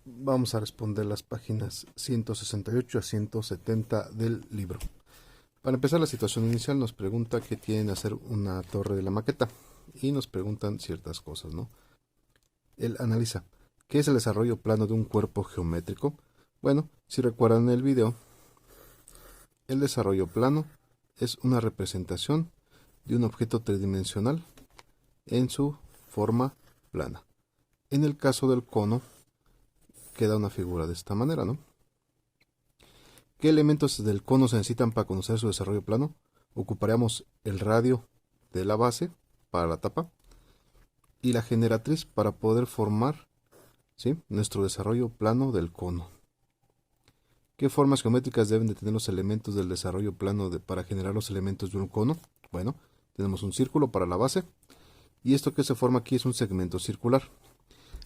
Vamos a responder las páginas 168 a 170 del libro. Para empezar, la situación inicial nos pregunta qué tienen que hacer una torre de la maqueta y nos preguntan ciertas cosas, ¿no? Él analiza, ¿qué es el desarrollo plano de un cuerpo geométrico? Bueno, si recuerdan el video, el desarrollo plano es una representación de un objeto tridimensional en su forma plana. En el caso del cono, queda una figura de esta manera, ¿no? ¿Qué elementos del cono se necesitan para conocer su desarrollo plano? Ocuparíamos el radio de la base para la tapa y la generatriz para poder formar, ¿sí?, nuestro desarrollo plano del cono. ¿Qué formas geométricas deben de tener los elementos del desarrollo plano para generar los elementos de un cono? Bueno, tenemos un círculo para la base y esto que se forma aquí es un segmento circular.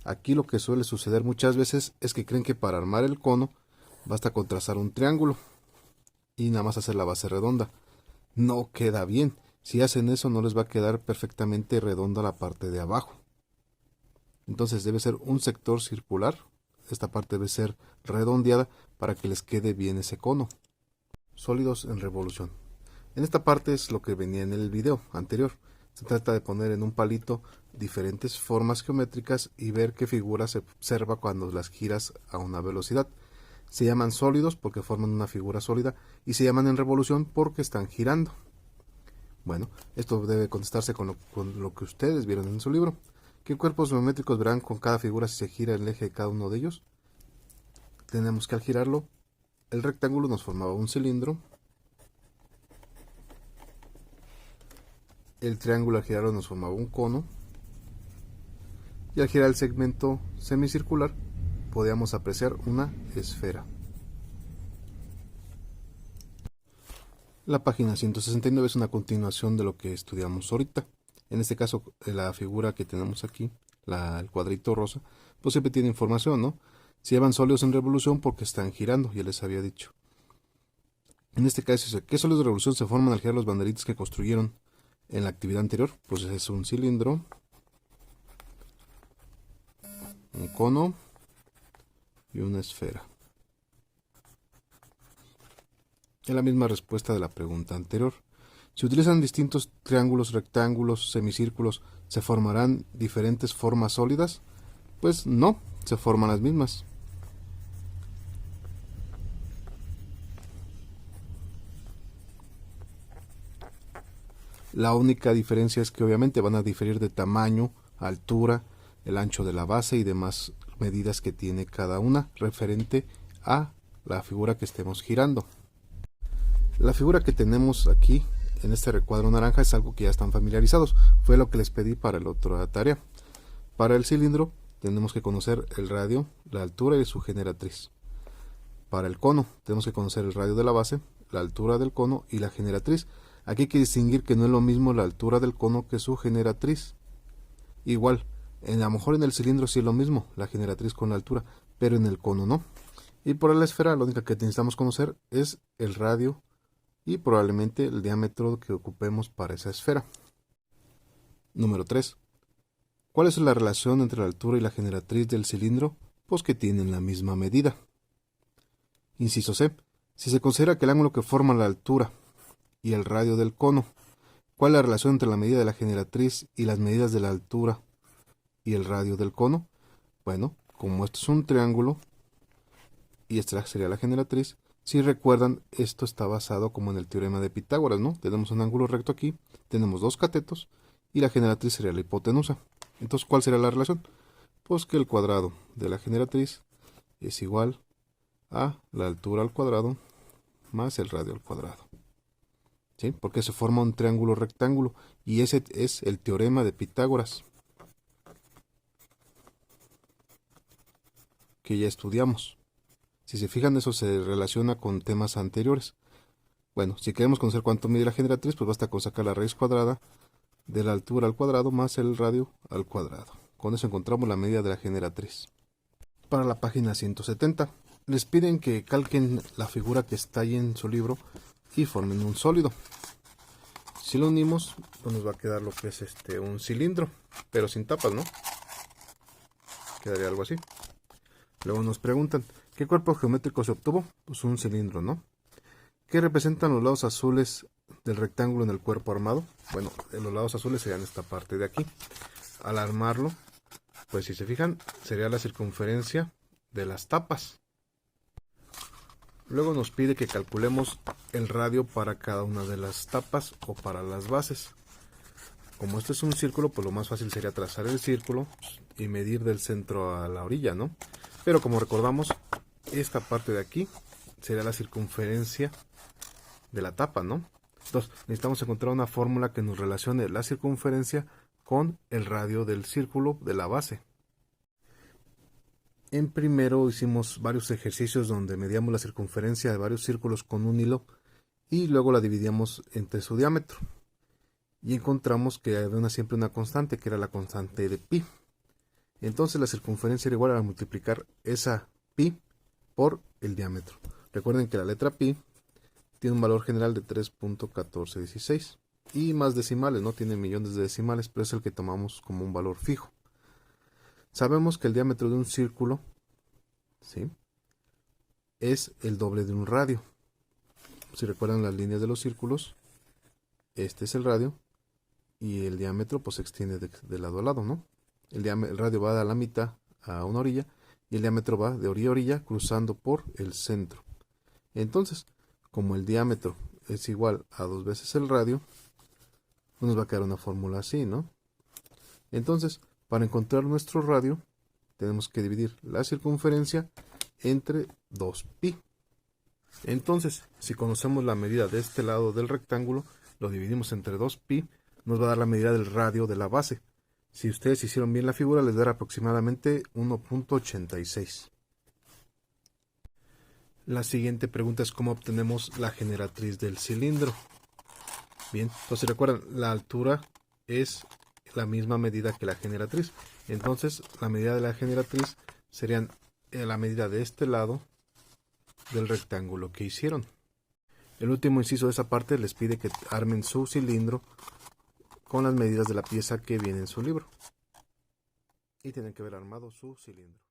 Aquí lo que suele suceder muchas veces es que creen que para armar el cono basta con trazar un triángulo y nada más hacer la base redonda. No queda bien. Si hacen eso no les va a quedar perfectamente redonda la parte de abajo. Entonces debe ser un sector circular. Esta parte debe ser redondeada para que les quede bien ese cono. Sólidos en revolución. En esta parte es lo que venía en el video anterior. Se trata de poner en un palito diferentes formas geométricas y ver qué figura se observa cuando las giras a una velocidad. Se llaman sólidos porque forman una figura sólida y se llaman en revolución porque están girando. Bueno, esto debe contestarse con lo que ustedes vieron en su libro. ¿Qué cuerpos geométricos verán con cada figura si se gira el eje de cada uno de ellos? Tenemos que al girarlo, el rectángulo nos formaba un cilindro. El triángulo al girarlo nos formaba un cono. Y al girar el segmento semicircular podíamos apreciar una esfera. La página 169 es una continuación de lo que estudiamos ahorita. En este caso, la figura que tenemos aquí, el cuadrito rosa, pues siempre tiene información, ¿no? Se llaman sólidos en revolución porque están girando, ya les había dicho. En este caso, ¿qué sólidos de revolución se forman al girar los banderitos que construyeron en la actividad anterior? Pues es un cilindro, un cono y una esfera. Es la misma respuesta de la pregunta anterior. Si utilizan distintos triángulos, rectángulos, semicírculos, ¿se formarán diferentes formas sólidas? Pues no, se forman las mismas. La única diferencia es que obviamente van a diferir de tamaño, altura, el ancho de la base y demás medidas que tiene cada una referente a la figura que estemos girando. La figura que tenemos aquí en este recuadro naranja es algo que ya están familiarizados. Fue lo que les pedí para la otra tarea. Para el cilindro tenemos que conocer el radio, la altura y su generatriz. Para el cono tenemos que conocer el radio de la base, la altura del cono y la generatriz. Aquí hay que distinguir que no es lo mismo la altura del cono que su generatriz. Igual, a lo mejor en el cilindro sí es lo mismo, la generatriz con la altura, pero en el cono no. Y para la esfera lo único que necesitamos conocer es el radio y probablemente el diámetro que ocupemos para esa esfera. Número 3. ¿Cuál es la relación entre la altura y la generatriz del cilindro? Pues que tienen la misma medida. Inciso C. Si se considera que el ángulo que forma la altura y el radio del cono, ¿cuál es la relación entre la medida de la generatriz y las medidas de la altura y el radio del cono? Bueno, como esto es un triángulo y esta sería la generatriz, si recuerdan, esto está basado como en el teorema de Pitágoras, ¿no? Tenemos un ángulo recto aquí, tenemos dos catetos y la generatriz sería la hipotenusa. Entonces, ¿cuál sería la relación? Pues que el cuadrado de la generatriz es igual a la altura al cuadrado más el radio al cuadrado. ¿Sí? Porque se forma un triángulo rectángulo y ese es el teorema de Pitágoras que ya estudiamos. Si se fijan, eso se relaciona con temas anteriores. Bueno, si queremos conocer cuánto mide la generatriz, pues basta con sacar la raíz cuadrada de la altura al cuadrado más el radio al cuadrado. Con eso encontramos la medida de la generatriz. Para la página 170, les piden que calquen la figura que está ahí en su libro y formen un sólido. Si lo unimos, pues nos va a quedar lo que es un cilindro, pero sin tapas, ¿no? Quedaría algo así. Luego nos preguntan, ¿qué cuerpo geométrico se obtuvo? Pues un cilindro, ¿no? ¿Qué representan los lados azules del rectángulo en el cuerpo armado? Bueno, los lados azules serían esta parte de aquí. Al armarlo, pues si se fijan, sería la circunferencia de las tapas. Luego nos pide que calculemos el radio para cada una de las tapas o para las bases. Como este es un círculo, pues lo más fácil sería trazar el círculo y medir del centro a la orilla, ¿no? Pero como recordamos, esta parte de aquí sería la circunferencia de la tapa, ¿no? Entonces necesitamos encontrar una fórmula que nos relacione la circunferencia con el radio del círculo de la base. En primero hicimos varios ejercicios donde medíamos la circunferencia de varios círculos con un hilo y luego la dividíamos entre su diámetro. Y encontramos que había siempre una constante, que era la constante de pi. Entonces la circunferencia era igual a multiplicar esa pi por el diámetro. Recuerden que la letra pi tiene un valor general de 3.1416 y más decimales, no tiene millones de decimales, pero es el que tomamos como un valor fijo. Sabemos que el diámetro de un círculo, ¿sí?, es el doble de un radio. Si recuerdan las líneas de los círculos, este es el radio y el diámetro pues se extiende de lado a lado, ¿no? El radio va a la mitad a una orilla y el diámetro va de orilla a orilla cruzando por el centro. Entonces, como el diámetro es igual a 2 veces el radio, nos va a quedar una fórmula así, ¿no? Entonces, para encontrar nuestro radio, tenemos que dividir la circunferencia entre 2pi. Entonces, si conocemos la medida de este lado del rectángulo, lo dividimos entre 2pi, nos va a dar la medida del radio de la base. Si ustedes hicieron bien la figura, les dará aproximadamente 1.86. La siguiente pregunta es cómo obtenemos la generatriz del cilindro. Bien, entonces recuerdan, la altura es la misma medida que la generatriz. Entonces, la medida de la generatriz serían la medida de este lado del rectángulo que hicieron. El último inciso de esa parte les pide que armen su cilindro con las medidas de la pieza que viene en su libro. Y tienen que haber armado su cilindro.